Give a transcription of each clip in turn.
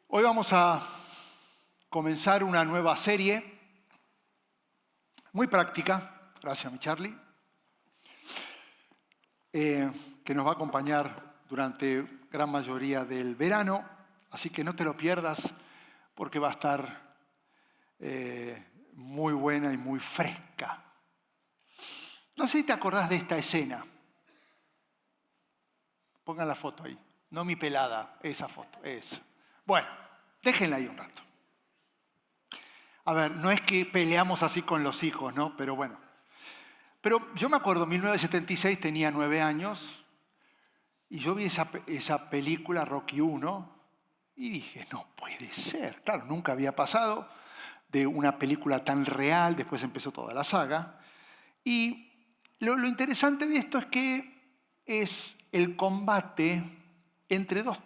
Hoy vamos a comenzar una nueva serie muy práctica, gracias mi Charlie, que nos va a acompañar durante gran mayoría del verano, así que no te lo pierdas porque va a estar muy buena y muy fresca. No sé si te acordás de esta escena. Pongan la foto ahí, no mi pelada, esa foto, esa. Bueno, déjenla ahí un rato. A ver, no es que peleamos así con los hijos, ¿no? Pero bueno. Pero yo me acuerdo, en 1976 tenía 9 años y yo vi esa película, Rocky 1, y dije, no puede ser. Claro, nunca había pasado de una película tan real, después empezó toda la saga. Y lo interesante de esto es que es el combate entre dos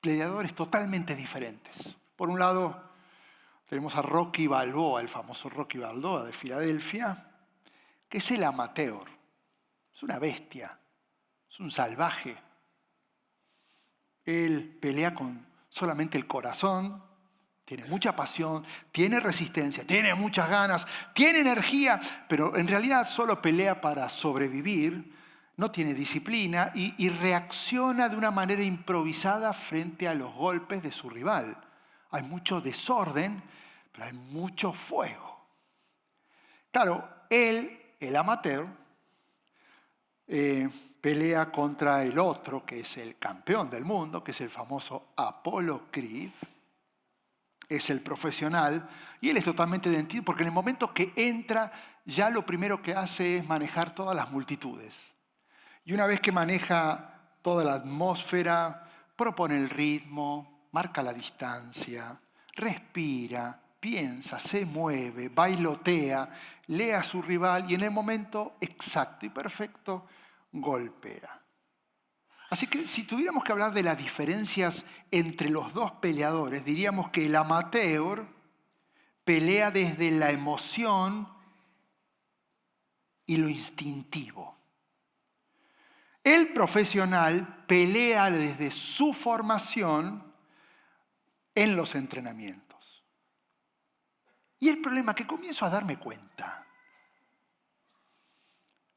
peleadores totalmente diferentes. Por un lado, tenemos a Rocky Balboa, el famoso Rocky Balboa de Filadelfia, que es el amateur. Es una bestia, es un salvaje. Él pelea con solamente el corazón, tiene mucha pasión, tiene resistencia, tiene muchas ganas, tiene energía, pero en realidad solo pelea para sobrevivir. No tiene disciplina y reacciona de una manera improvisada frente a los golpes de su rival. Hay mucho desorden, pero hay mucho fuego. Claro, él, el amateur, pelea contra el otro, que es el campeón del mundo, que es el famoso Apollo Creed. Es el profesional y él es totalmente identificado porque en el momento que entra, ya lo primero que hace es manejar todas las multitudes. Y una vez que maneja toda la atmósfera, propone el ritmo, marca la distancia, respira, piensa, se mueve, bailotea, lee a su rival y en el momento exacto y perfecto golpea. Así que si tuviéramos que hablar de las diferencias entre los dos peleadores, diríamos que el amateur pelea desde la emoción y lo instintivo. El profesional pelea desde su formación en los entrenamientos. Y el problema es que comienzo a darme cuenta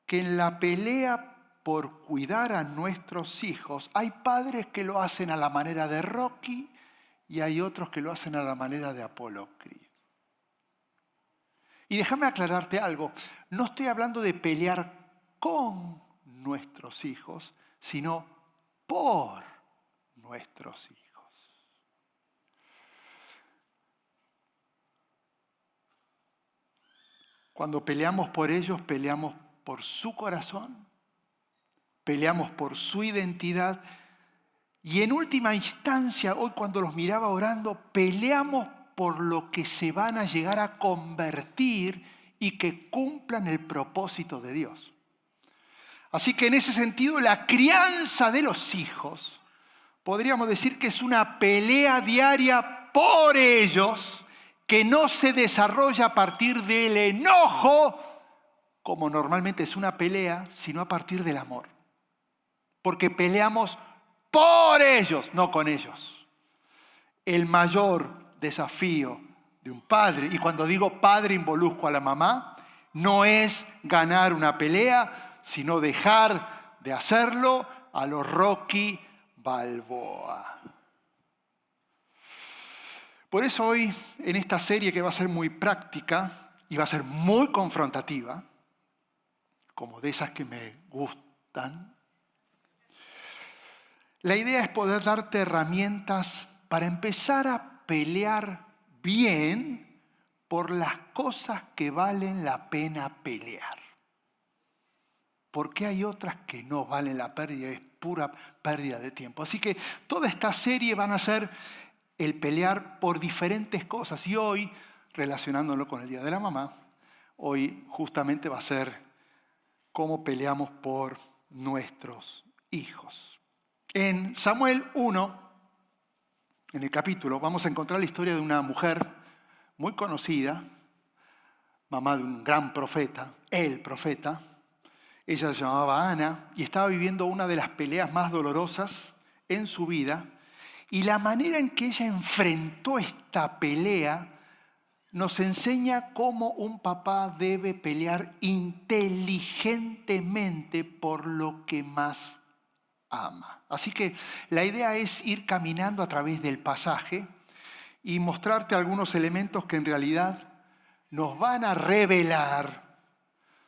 que en la pelea por cuidar a nuestros hijos hay padres que lo hacen a la manera de Rocky y hay otros que lo hacen a la manera de Apollo Creed. Y déjame aclararte algo, no estoy hablando de pelear con nuestros hijos, sino por nuestros hijos. Cuando peleamos por ellos, peleamos por su corazón, peleamos por su identidad y en última instancia, hoy cuando los miraba orando, peleamos por lo que se van a llegar a convertir y que cumplan el propósito de Dios. Así que en ese sentido, la crianza de los hijos, podríamos decir que es una pelea diaria por ellos, que no se desarrolla a partir del enojo, como normalmente es una pelea, sino a partir del amor. Porque peleamos por ellos, no con ellos. El mayor desafío de un padre, y cuando digo padre involucro a la mamá, no es ganar una pelea, sino dejar de hacerlo a los Rocky Balboa. Por eso hoy, en esta serie que va a ser muy práctica y va a ser muy confrontativa, como de esas que me gustan, la idea es poder darte herramientas para empezar a pelear bien por las cosas que valen la pena pelear. Porque hay otras que no valen la pérdida, es pura pérdida de tiempo. Así que toda esta serie van a ser el pelear por diferentes cosas. Y hoy, relacionándolo con el Día de la Mamá, hoy justamente va a ser cómo peleamos por nuestros hijos. En Samuel 1, en el capítulo, vamos a encontrar la historia de una mujer muy conocida, mamá de un gran profeta, el profeta. Ella se llamaba Ana y estaba viviendo una de las peleas más dolorosas en su vida Y la manera en que ella enfrentó esta pelea nos enseña cómo un papá debe pelear inteligentemente por lo que más ama. Así que la idea es ir caminando a través del pasaje y mostrarte algunos elementos que en realidad nos van a revelar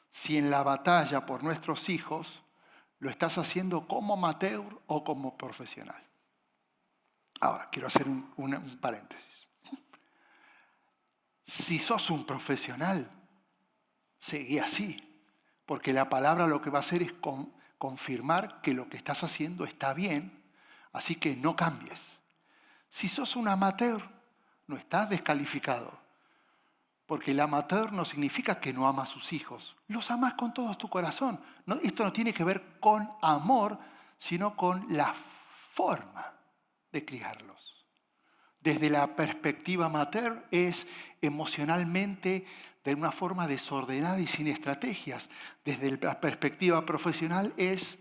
si en la batalla por nuestros hijos lo estás haciendo como amateur o como profesional. Ahora, quiero hacer un paréntesis. Si sos un profesional, seguí así, porque la palabra lo que va a hacer es confirmar que lo que estás haciendo está bien, así que no cambies. Si sos un amateur, no estás descalificado, porque el amateur no significa que no ama a sus hijos. Los amás con todo tu corazón. Esto no tiene que ver con amor, sino con la forma de criarlos. Desde la perspectiva amateur es emocionalmente de una forma desordenada y sin estrategias. Desde la perspectiva profesional es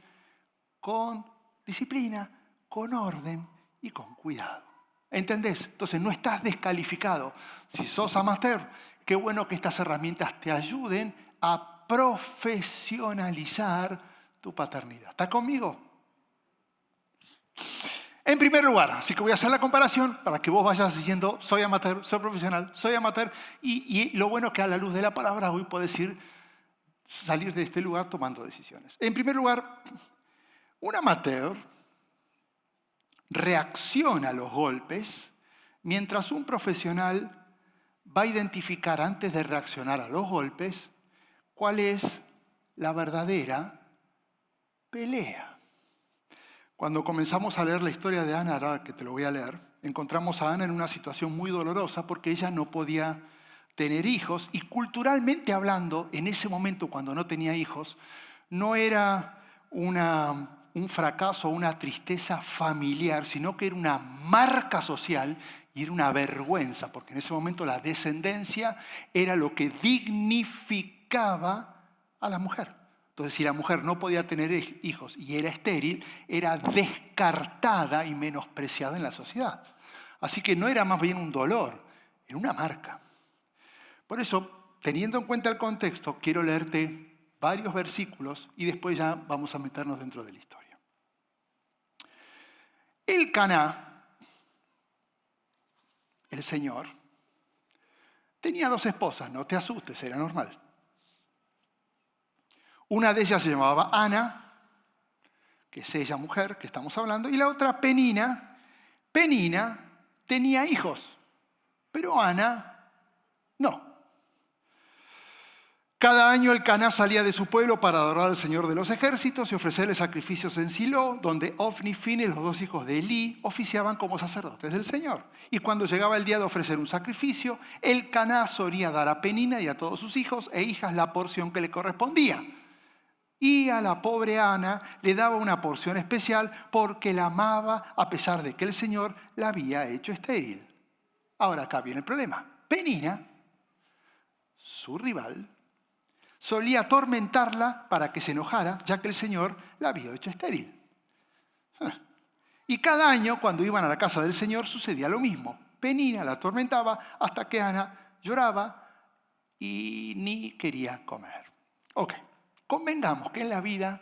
con disciplina, con orden y con cuidado. ¿Entendés? Entonces no estás descalificado. Si sos amateur, qué bueno que estas herramientas te ayuden a profesionalizar tu paternidad. ¿Estás conmigo? En primer lugar, así que voy a hacer la comparación para que vos vayas diciendo soy amateur, soy profesional, soy amateur. Y lo bueno que a la luz de la palabra hoy puedes salir de este lugar tomando decisiones. En primer lugar, un amateur reacciona a los golpes, mientras un profesional va a identificar antes de reaccionar a los golpes cuál es la verdadera pelea. Cuando comenzamos a leer la historia de Ana, ahora que te lo voy a leer, encontramos a Ana en una situación muy dolorosa porque ella no podía tener hijos y culturalmente hablando, en ese momento cuando no tenía hijos, no era un fracaso o una tristeza familiar, sino que era una marca social y era una vergüenza, porque en ese momento la descendencia era lo que dignificaba a la mujer. Entonces, si la mujer no podía tener hijos y era estéril, era descartada y menospreciada en la sociedad. Así que no era más bien un dolor, era una marca. Por eso, teniendo en cuenta el contexto, quiero leerte varios versículos y después ya vamos a meternos dentro de la historia. Elcaná, el Señor, tenía 2 esposas, no te asustes, era normal. Una de ellas se llamaba Ana, que es ella mujer que estamos hablando, y la otra Penina. Penina tenía hijos, pero Ana no. Cada año Elcaná salía de su pueblo para adorar al Señor de los ejércitos y ofrecerle sacrificios en Silo, donde Ofni y Fines, los 2 hijos de Elí, oficiaban como sacerdotes del Señor. Y cuando llegaba el día de ofrecer un sacrificio, Elcaná solía dar a Penina y a todos sus hijos e hijas la porción que le correspondía. Y a la pobre Ana le daba una porción especial porque la amaba a pesar de que el Señor la había hecho estéril. Ahora acá viene el problema. Penina, su rival, solía atormentarla para que se enojara, ya que el Señor la había hecho estéril. Y cada año, cuando iban a la casa del Señor, sucedía lo mismo. Penina la atormentaba hasta que Ana lloraba y ni quería comer. Ok. Convengamos que en la vida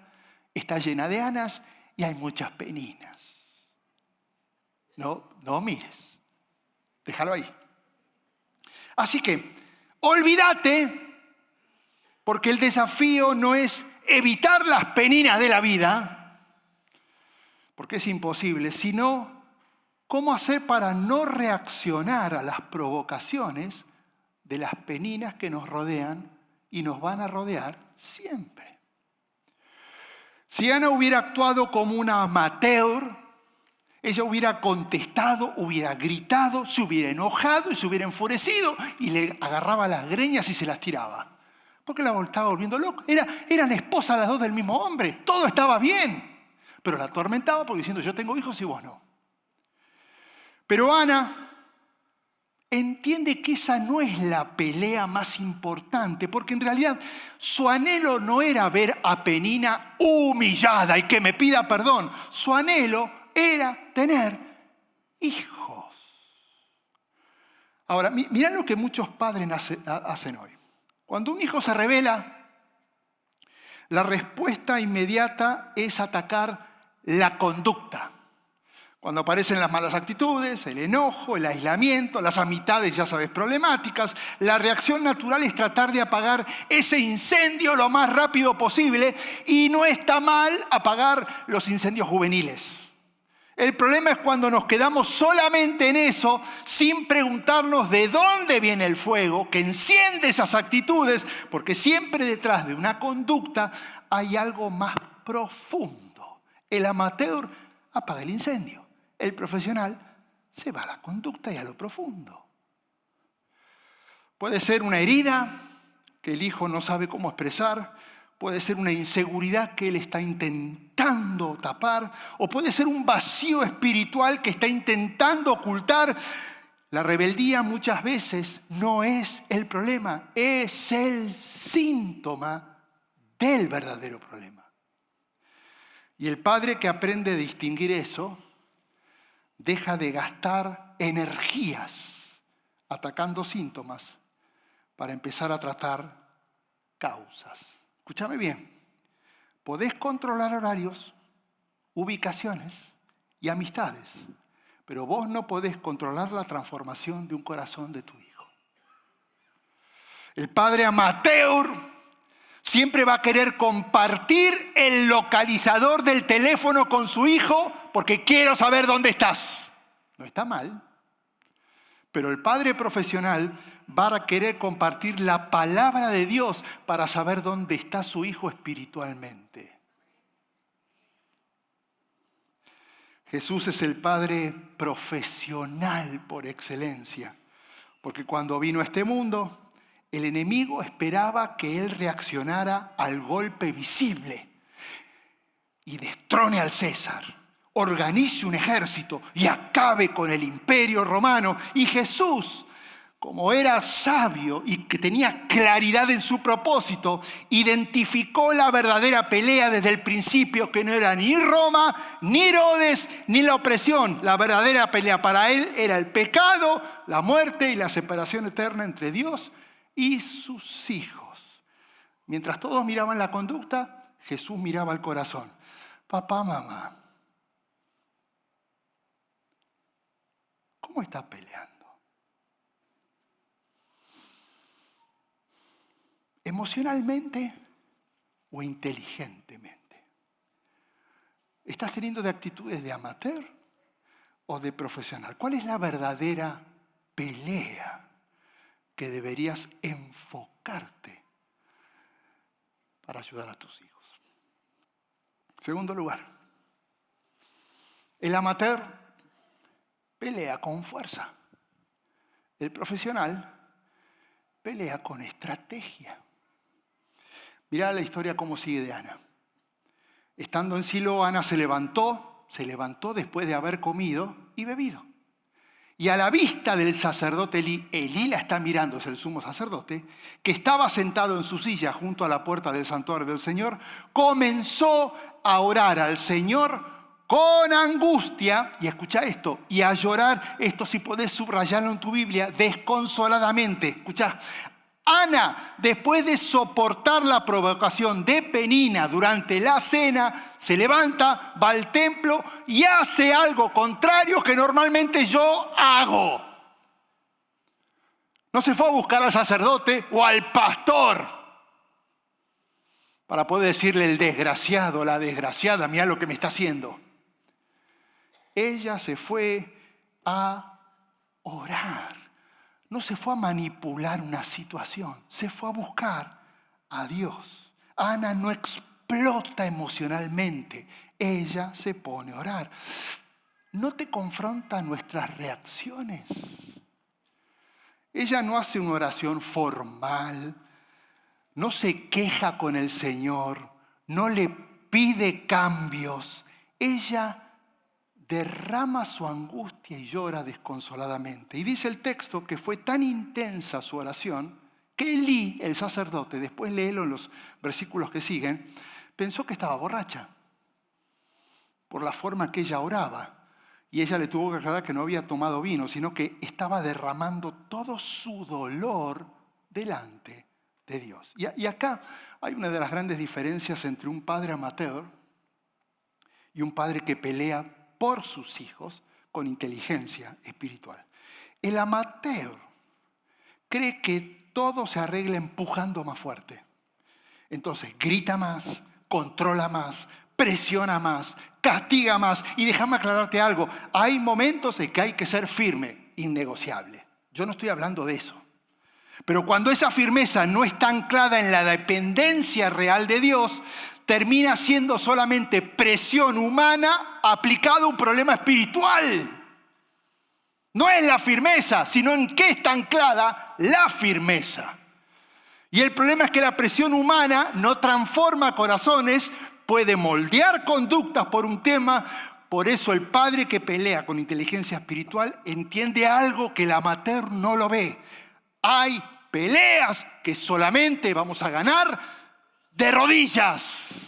está llena de Anas y hay muchas Peninas. No mires. Déjalo ahí. Así que, olvídate, porque el desafío no es evitar las Peninas de la vida, porque es imposible, sino cómo hacer para no reaccionar a las provocaciones de las Peninas que nos rodean y nos van a rodear siempre. Si Ana hubiera actuado como una amateur, ella hubiera contestado, hubiera gritado, se hubiera enojado y se hubiera enfurecido y le agarraba las greñas y se las tiraba. Porque la estaba volviendo loca. Eran esposas las 2 del mismo hombre. Todo estaba bien. Pero la atormentaba porque diciendo yo tengo hijos y vos no. Pero Ana entiende que esa no es la pelea más importante, porque en realidad su anhelo no era ver a Penina humillada y que me pida perdón. Su anhelo era tener hijos. Ahora, mirá lo que muchos padres hacen hoy. Cuando un hijo se rebela, la respuesta inmediata es atacar la conducta. Cuando aparecen las malas actitudes, el enojo, el aislamiento, las amistades, ya sabes, problemáticas, la reacción natural es tratar de apagar ese incendio lo más rápido posible, y no está mal apagar los incendios juveniles. El problema es cuando nos quedamos solamente en eso, sin preguntarnos de dónde viene el fuego que enciende esas actitudes, porque siempre detrás de una conducta hay algo más profundo. El amateur apaga el incendio, el profesional se va a la conducta y a lo profundo. Puede ser una herida que el hijo no sabe cómo expresar, puede ser una inseguridad que él está intentando tapar, o puede ser un vacío espiritual que está intentando ocultar. La rebeldía muchas veces no es el problema, es el síntoma del verdadero problema. Y el padre que aprende a distinguir eso, deja de gastar energías atacando síntomas para empezar a tratar causas. Escúchame bien, podés controlar horarios, ubicaciones y amistades, pero vos no podés controlar la transformación de un corazón de tu hijo. El padre amateur siempre va a querer compartir el localizador del teléfono con su hijo porque quiero saber dónde estás. No está mal, pero el padre profesional va a querer compartir la palabra de Dios para saber dónde está su hijo espiritualmente. Jesús es el padre profesional por excelencia, porque cuando vino a este mundo, el enemigo esperaba que él reaccionara al golpe visible y destrone al César, organice un ejército y acabe con el imperio romano. Y Jesús, como era sabio y que tenía claridad en su propósito, identificó la verdadera pelea desde el principio, que no era ni Roma, ni Herodes, ni la opresión. La verdadera pelea para él era el pecado, la muerte y la separación eterna entre Dios y sus hijos. Mientras todos miraban la conducta, Jesús miraba el corazón. Papá, mamá, ¿cómo estás peleando? ¿Emocionalmente o inteligentemente? ¿Estás teniendo de actitudes de amateur o de profesional? ¿Cuál es la verdadera pelea que deberías enfocarte para ayudar a tus hijos? Segundo lugar, el amateur pelea con fuerza. El profesional pelea con estrategia. Mirá la historia cómo sigue de Ana. Estando en Silo, Ana se levantó después de haber comido y bebido. Y a la vista del sacerdote Elí la está mirando, es el sumo sacerdote, que estaba sentado en su silla junto a la puerta del santuario del Señor, comenzó a orar al Señor con angustia, y escucha esto, y a llorar, esto si podés subrayarlo en tu Biblia, desconsoladamente. Escucha, Ana, después de soportar la provocación de Penina durante la cena, se levanta, va al templo y hace algo contrario que normalmente yo hago. No se fue a buscar al sacerdote o al pastor para poder decirle el desgraciado, la desgraciada, mira lo que me está haciendo. Ella se fue a orar. No se fue a manipular una situación, se fue a buscar a Dios. Ana no explota emocionalmente, ella se pone a orar. ¿No te confronta nuestras reacciones? Ella no hace una oración formal, no se queja con el Señor, no le pide cambios. Ella derrama su angustia y llora desconsoladamente. Y dice el texto que fue tan intensa su oración que Elí, el sacerdote, después léelo en los versículos que siguen, pensó que estaba borracha por la forma que ella oraba. Y ella le tuvo que aclarar que no había tomado vino, sino que estaba derramando todo su dolor delante de Dios. Y acá hay una de las grandes diferencias entre un padre amateur y un padre que pelea por sus hijos con inteligencia espiritual. El amateur cree que todo se arregla empujando más fuerte. Entonces grita más, controla más, presiona más, castiga más. Y déjame aclararte algo, hay momentos en que hay que ser firme, innegociable. Yo no estoy hablando de eso. Pero cuando esa firmeza no está anclada en la dependencia real de Dios, termina siendo solamente presión humana aplicada a un problema espiritual. No es la firmeza, sino en qué está anclada la firmeza. Y el problema es que la presión humana no transforma corazones, puede moldear conductas por un tema. Por eso el padre que pelea con inteligencia espiritual entiende algo que el amateur no lo ve. Hay peleas que solamente vamos a ganar de rodillas.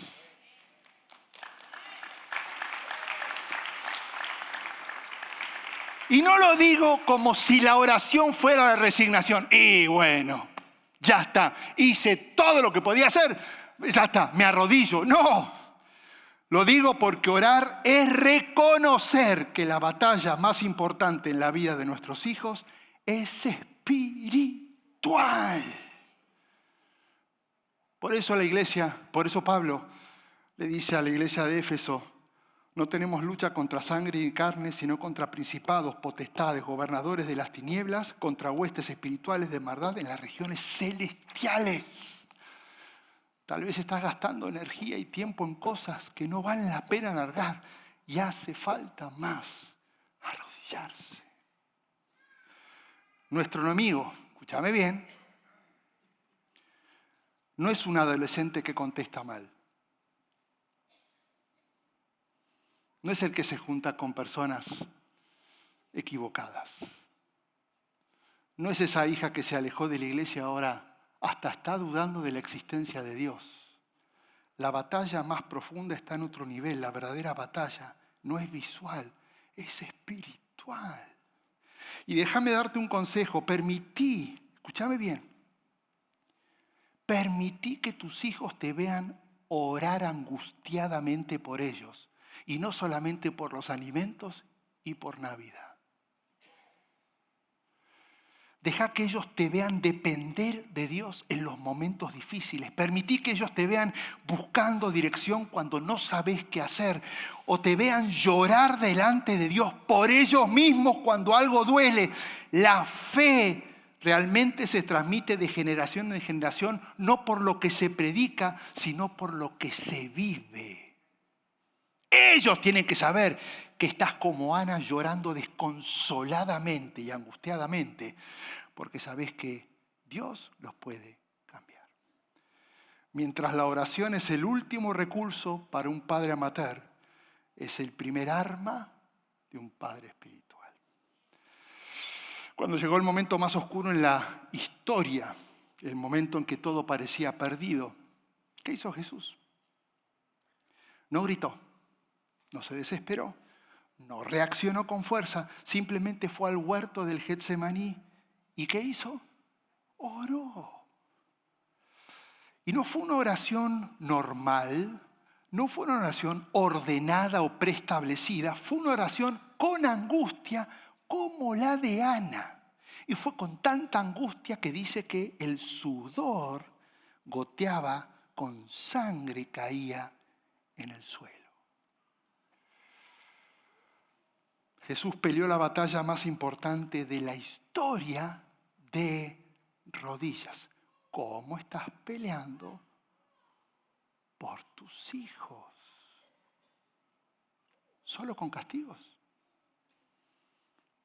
Y no lo digo como si la oración fuera la resignación. Y bueno, ya está, hice todo lo que podía hacer, ya está, me arrodillo. No, lo digo porque orar es reconocer que la batalla más importante en la vida de nuestros hijos es espiritual. Por eso Pablo le dice a la iglesia de Éfeso: no tenemos lucha contra sangre y carne, sino contra principados, potestades, gobernadores de las tinieblas, contra huestes espirituales de maldad en las regiones celestiales. Tal vez estás gastando energía y tiempo en cosas que no valen la pena alargar y hace falta más arrodillarse. Nuestro enemigo, escúchame bien, no es un adolescente que contesta mal. No es el que se junta con personas equivocadas. No es esa hija que se alejó de la iglesia ahora hasta está dudando de la existencia de Dios. La batalla más profunda está en otro nivel. La verdadera batalla no es visual, es espiritual. Y déjame darte un consejo. Escúchame bien, permití que tus hijos te vean orar angustiadamente por ellos. Y no solamente por los alimentos y por Navidad. Deja que ellos te vean depender de Dios en los momentos difíciles. Permití que ellos te vean buscando dirección cuando no sabes qué hacer. O te vean llorar delante de Dios por ellos mismos cuando algo duele. La fe realmente se transmite de generación en generación, no por lo que se predica, sino por lo que se vive. Ellos tienen que saber que estás como Ana llorando desconsoladamente y angustiadamente porque sabes que Dios los puede cambiar. Mientras la oración es el último recurso para un padre amateur, es el primer arma de un padre espiritual. Cuando llegó el momento más oscuro en la historia, el momento en que todo parecía perdido, ¿qué hizo Jesús? No gritó. No se desesperó, no reaccionó con fuerza, simplemente fue al huerto del Getsemaní. ¿Y qué hizo? Oró. Y no fue una oración normal, no fue una oración ordenada o preestablecida, fue una oración con angustia como la de Ana. Y fue con tanta angustia que dice que el sudor goteaba con sangre y caía en el suelo. Jesús peleó la batalla más importante de la historia de rodillas. ¿Cómo estás peleando por tus hijos? ¿Solo con castigos?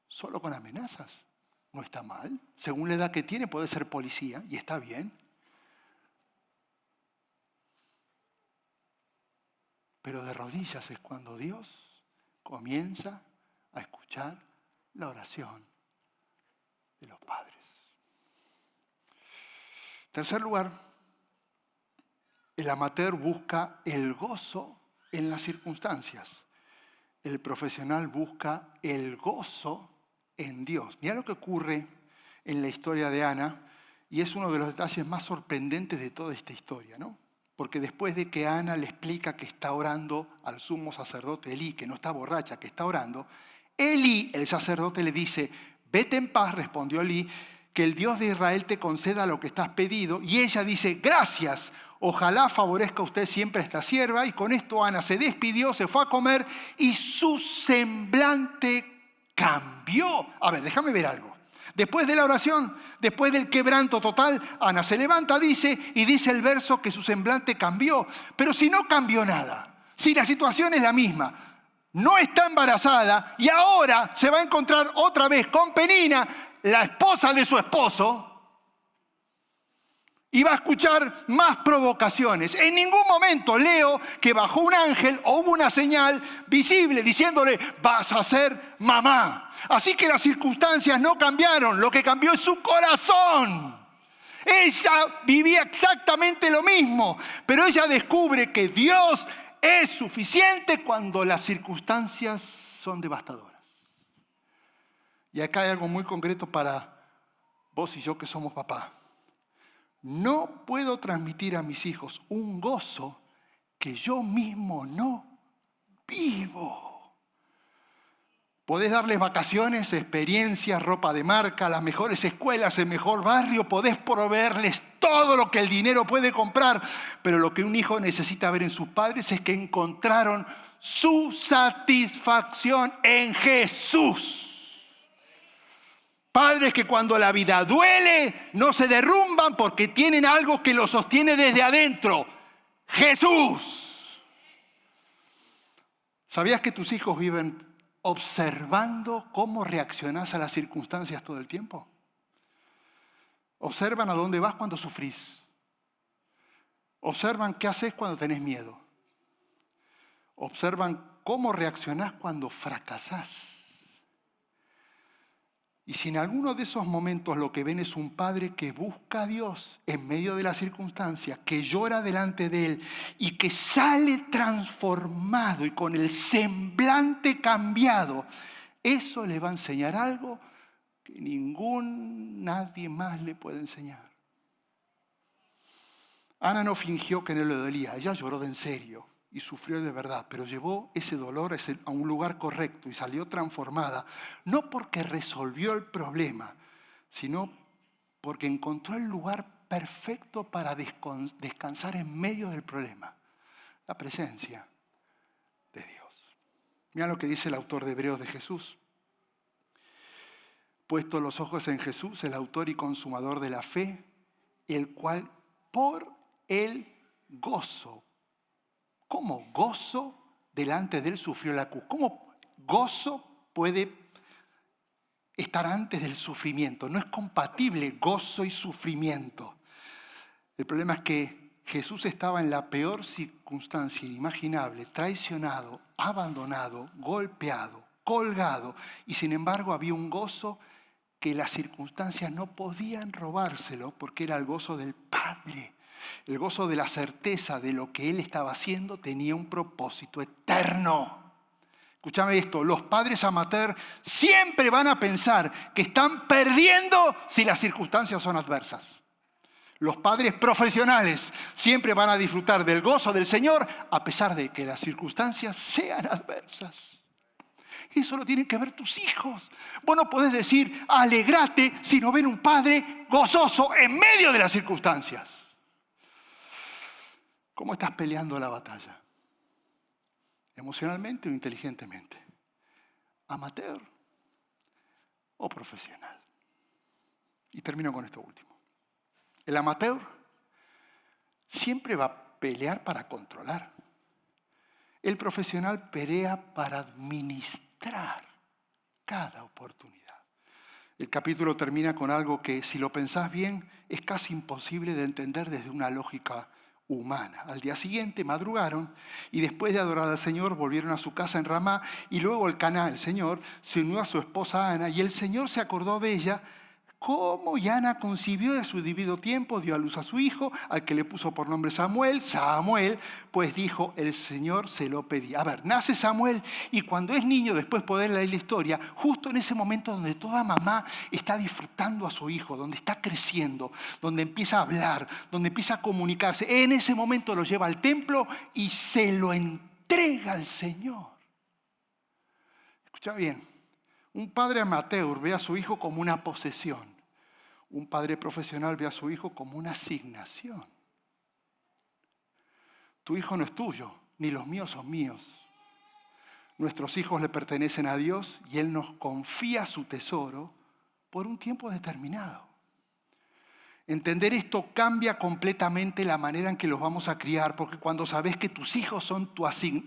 ¿Solo con amenazas? No está mal. Según la edad que tiene puede ser policía y está bien. Pero de rodillas es cuando Dios comienza a escuchar la oración de los padres. Tercer lugar, el amateur busca el gozo en las circunstancias. el profesional busca el gozo en Dios. Mira lo que ocurre en la historia de Ana, y es uno de los detalles más sorprendentes de toda esta historia, ¿no? Porque después de que Ana le explica que está orando al sumo sacerdote Elí, que no está borracha, que está orando, Elí, el sacerdote, le dice: vete en paz, respondió Elí, que el Dios de Israel te conceda lo que estás pedido. Y ella dice: gracias, ojalá favorezca a usted siempre a esta sierva. Y con esto Ana se despidió, se fue a comer y su semblante cambió. A ver, déjame ver algo. Después de la oración, después del quebranto total, Ana se levanta, dice el verso que su semblante cambió. Pero si no cambió nada, si la situación es la misma, no está embarazada y ahora se va a encontrar otra vez con Penina, la esposa de su esposo, y va a escuchar más provocaciones. En ningún momento leo que bajó un ángel o hubo una señal visible diciéndole: vas a ser mamá. Así que las circunstancias no cambiaron, lo que cambió es su corazón. Ella vivía exactamente lo mismo, pero ella descubre que Dios es suficiente cuando las circunstancias son devastadoras. Y acá hay algo muy concreto para vos y yo que somos papás. No puedo transmitir a mis hijos un gozo que yo mismo no vivo. Podés darles vacaciones, experiencias, ropa de marca, las mejores escuelas, el mejor barrio. Podés proveerles todo lo que el dinero puede comprar. Pero lo que un hijo necesita ver en sus padres es que encontraron su satisfacción en Jesús. Padres que cuando la vida duele no se derrumban porque tienen algo que los sostiene desde adentro. Jesús. ¿Sabías que tus hijos viven observando cómo reaccionás a las circunstancias todo el tiempo? Observan a dónde vas cuando sufrís. Observan qué haces cuando tenés miedo. Observan cómo reaccionás cuando fracasás. Y si en alguno de esos momentos lo que ven es un padre que busca a Dios en medio de las circunstancias, que llora delante de Él y que sale transformado y con el semblante cambiado, eso le va a enseñar algo que nadie más le puede enseñar. Ana no fingió que no le dolía, ella lloró de en serio y sufrió de verdad, pero llevó ese dolor a un lugar correcto y salió transformada, no porque resolvió el problema, sino porque encontró el lugar perfecto para descansar en medio del problema, la presencia de Dios. Mira lo que dice el autor de Hebreos de Jesús. Puesto los ojos en Jesús, el autor y consumador de la fe, el cual por el gozo. ¿Cómo gozo delante de Él sufrió la cruz? ¿Cómo gozo puede estar antes del sufrimiento? No es compatible gozo y sufrimiento. El problema es que Jesús estaba en la peor circunstancia inimaginable, traicionado, abandonado, golpeado, colgado, y sin embargo había un gozo que las circunstancias no podían robárselo porque era el gozo del Padre. El gozo de la certeza de lo que Él estaba haciendo tenía un propósito eterno. Escúchame esto, los padres amateurs siempre van a pensar que están perdiendo si las circunstancias son adversas. Los padres profesionales siempre van a disfrutar del gozo del Señor a pesar de que las circunstancias sean adversas. Eso lo tienen que ver tus hijos. Vos no podés decir alegrate si no ven un padre gozoso en medio de las circunstancias. ¿Cómo estás peleando la batalla? ¿Emocionalmente o inteligentemente? ¿Amateur o profesional? Y termino con esto último. El amateur siempre va a pelear para controlar. El profesional pelea para administrar cada oportunidad. El capítulo termina con algo que, si lo pensás bien, es casi imposible de entender desde una lógica humana. Al día siguiente madrugaron y después de adorar al Señor volvieron a su casa en Ramá, y luego el Señor se unió a su esposa Ana y el Señor se acordó de ella cómo y Ana concibió y a su debido tiempo dio a luz a su hijo, al que le puso por nombre Samuel, pues dijo, el Señor se lo pedí. A ver, nace Samuel y cuando es niño, después poder leer la historia, justo en ese momento donde toda mamá está disfrutando a su hijo, donde está creciendo, donde empieza a hablar, donde empieza a comunicarse, en ese momento lo lleva al templo y se lo entrega al Señor. Escucha bien. Un padre amateur ve a su hijo como una posesión. Un padre profesional ve a su hijo como una asignación. Tu hijo no es tuyo, ni los míos son míos. Nuestros hijos le pertenecen a Dios y Él nos confía su tesoro por un tiempo determinado. Entender esto cambia completamente la manera en que los vamos a criar, porque cuando sabes que tus hijos son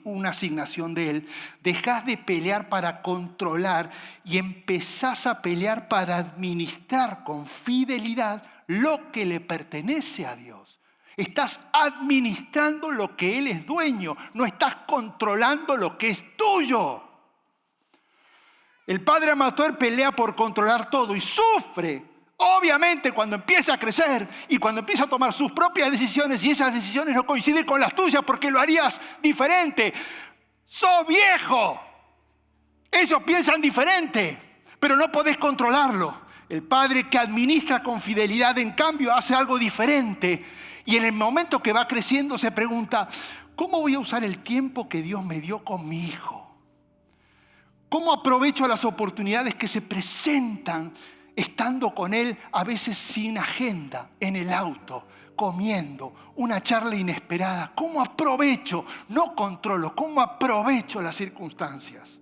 una asignación de Él, dejas de pelear para controlar y empezás a pelear para administrar con fidelidad lo que le pertenece a Dios. Estás administrando lo que Él es dueño, no estás controlando lo que es tuyo. El padre amateur pelea por controlar todo y sufre. Obviamente cuando empieza a crecer y cuando empieza a tomar sus propias decisiones y esas decisiones no coinciden con las tuyas porque lo harías diferente. ¡Sos viejo! Ellos piensan diferente, pero no podés controlarlo. El padre que administra con fidelidad, en cambio, hace algo diferente. Y en el momento que va creciendo se pregunta, ¿cómo voy a usar el tiempo que Dios me dio con mi hijo? ¿Cómo aprovecho las oportunidades que se presentan estando con Él, a veces sin agenda, en el auto, comiendo, una charla inesperada? ¿Cómo aprovecho? No controlo, ¿cómo aprovecho las circunstancias?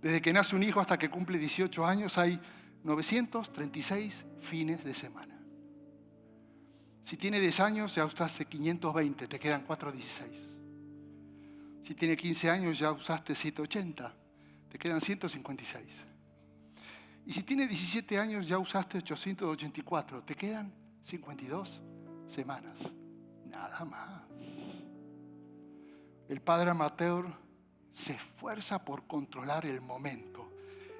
Desde que nace un hijo hasta que cumple 18 años hay 936 fines de semana. Si tiene 10 años ya usaste 520, te quedan 416. Si tiene 15 años ya usaste 780, te quedan 156. Y si tiene 17 años ya usaste 884, te quedan 52 semanas. Nada más. El padre amateur se esfuerza por controlar el momento.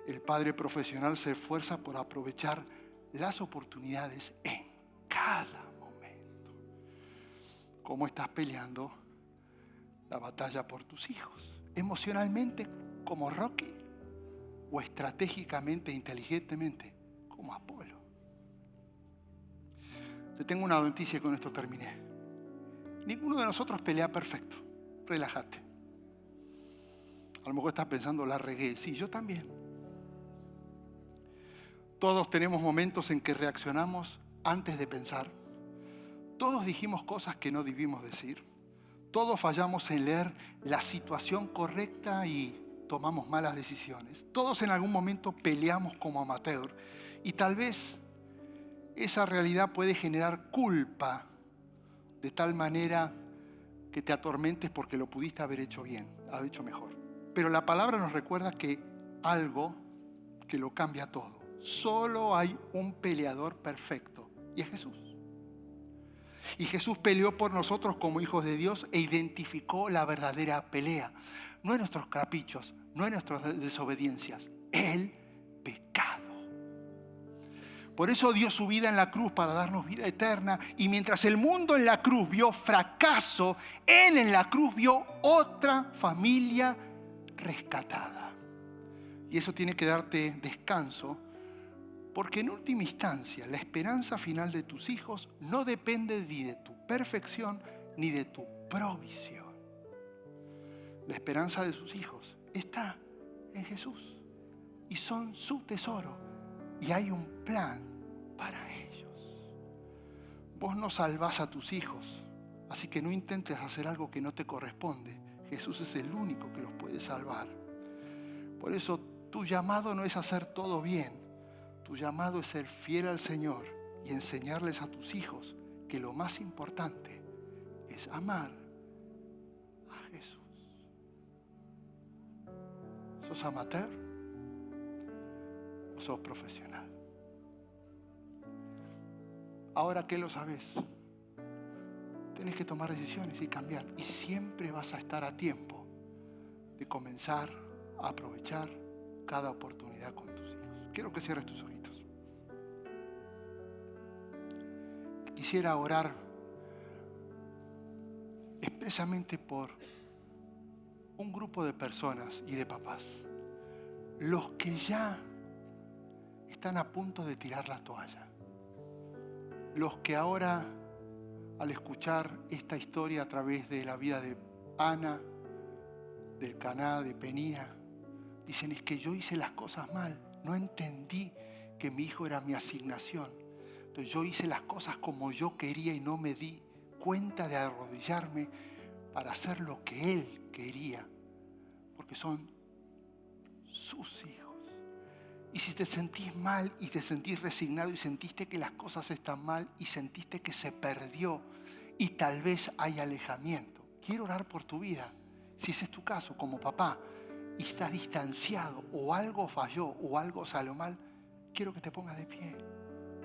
El padre profesional se esfuerza por aprovechar las oportunidades en cada momento. ¿Cómo estás peleando la batalla por tus hijos? ¿Emocionalmente como Rocky? ¿O estratégicamente e inteligentemente como Apolo? Te tengo una noticia y con esto terminé. Ninguno de nosotros pelea perfecto. Relájate. A lo mejor estás pensando, la regué. Sí, yo también. Todos tenemos momentos en que reaccionamos antes de pensar. Todos dijimos cosas que no debimos decir. Todos fallamos en leer la situación correcta y tomamos malas decisiones. Todos en algún momento peleamos como amateur. Y tal vez esa realidad puede generar culpa de tal manera que te atormentes porque lo pudiste haber hecho bien, haber hecho mejor. Pero la palabra nos recuerda que algo que lo cambia todo. Solo hay un peleador perfecto y es Jesús. Y Jesús peleó por nosotros como hijos de Dios e identificó la verdadera pelea. No en nuestros caprichos, no en nuestras desobediencias, el pecado. Por eso dio su vida en la cruz para darnos vida eterna. Y mientras el mundo en la cruz vio fracaso, Él en la cruz vio otra familia rescatada. Y eso tiene que darte descanso, porque en última instancia la esperanza final de tus hijos no depende ni de tu perfección ni de tu provisión. La esperanza de sus hijos está en Jesús y son su tesoro y hay un plan para ellos. Vos no salvás a tus hijos, así que no intentes hacer algo que no te corresponde. Jesús es el único que los puede salvar. Por eso tu llamado no es hacer todo bien, tu llamado es ser fiel al Señor y enseñarles a tus hijos que lo más importante es amar a Jesús. ¿Sos amateur o sos profesional? Ahora que lo sabes, tenés que tomar decisiones y cambiar. Y siempre vas a estar a tiempo de comenzar a aprovechar cada oportunidad con tus hijos. Quiero que cierres tus ojitos. quisiera orar expresamente por un grupo de personas y de papás, los que ya están a punto de tirar la toalla, los que ahora, al escuchar esta historia a través de la vida de Ana, del Caná, de Penina, dicen: es que yo hice las cosas mal, no entendí que mi hijo era mi asignación. Entonces yo hice las cosas como yo quería y no me di cuenta de arrodillarme para hacer lo que él quería, porque son sus hijos. Y si te sentís mal y te sentís resignado y sentiste que las cosas están mal y sentiste que se perdió y tal vez hay alejamiento, quiero orar por tu vida. Si ese es tu caso como papá y estás distanciado o algo falló o algo salió mal, quiero que te pongas de pie,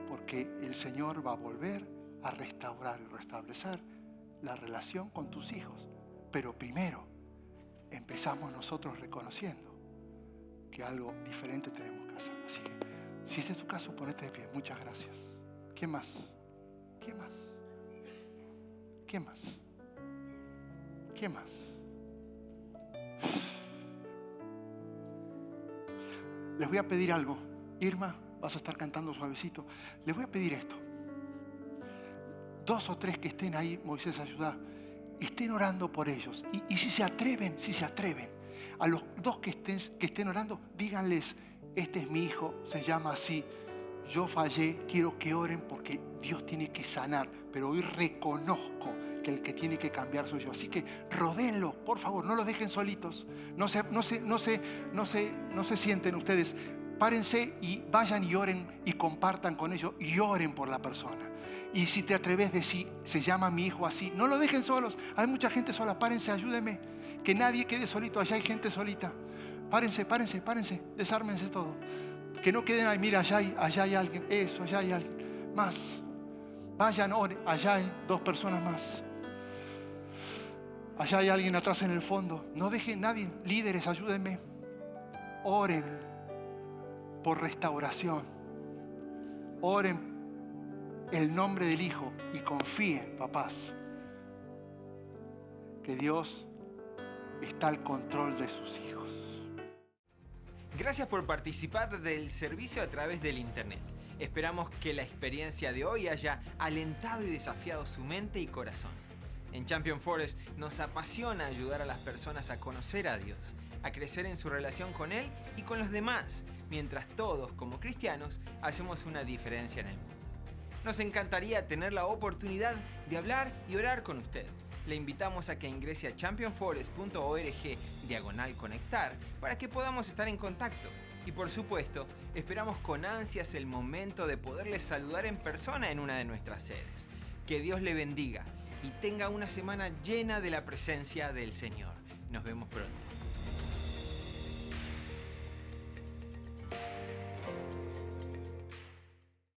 porque el Señor va a volver a restaurar y restablecer la relación con tus hijos. Pero primero empezamos nosotros reconociendo que algo diferente tenemos que hacer. Así que, si este es tu caso, ponete de pie. Muchas gracias. ¿Qué más? ¿Qué más? ¿Qué más? ¿Qué más? Les voy a pedir algo. Irma, vas a estar cantando suavecito. Les voy a pedir esto. 2 o 3 que estén ahí, Moisés, ayuda. Estén orando por ellos. Y si se atreven, a los 2 que estén orando, díganles: este es mi hijo, se llama así, yo fallé, quiero que oren porque Dios tiene que sanar, pero hoy reconozco que el que tiene que cambiar soy yo. Así que rodéenlo, por favor, no los dejen solitos, no se sienten ustedes. Párense y vayan y oren y compartan con ellos y oren por la persona. Y si te atreves, decir: se llama mi hijo así. No lo dejen solos. Hay mucha gente sola. Párense, ayúdenme. Que nadie quede solito. Allá hay gente solita. Párense. Desármense todo. Que no queden ahí. Mira, allá hay alguien. Eso, allá hay alguien. Más. Vayan, oren. Allá hay 2 personas más. Allá hay alguien atrás en el fondo. No dejen nadie. Líderes, ayúdenme. Oren por restauración. Oren el nombre del Hijo y confíen, papás, que Dios está al control de sus hijos. Gracias por participar del servicio a través del internet. Esperamos que la experiencia de hoy haya alentado y desafiado su mente y corazón. En Champion Forest nos apasiona ayudar a las personas a conocer a Dios, a crecer en su relación con Él y con los demás, mientras todos, como cristianos, hacemos una diferencia en el mundo. Nos encantaría tener la oportunidad de hablar y orar con usted. Le invitamos a que ingrese a championforest.org/conectar para que podamos estar en contacto. Y por supuesto, esperamos con ansias el momento de poderle saludar en persona en una de nuestras sedes. Que Dios le bendiga y tenga una semana llena de la presencia del Señor. Nos vemos pronto.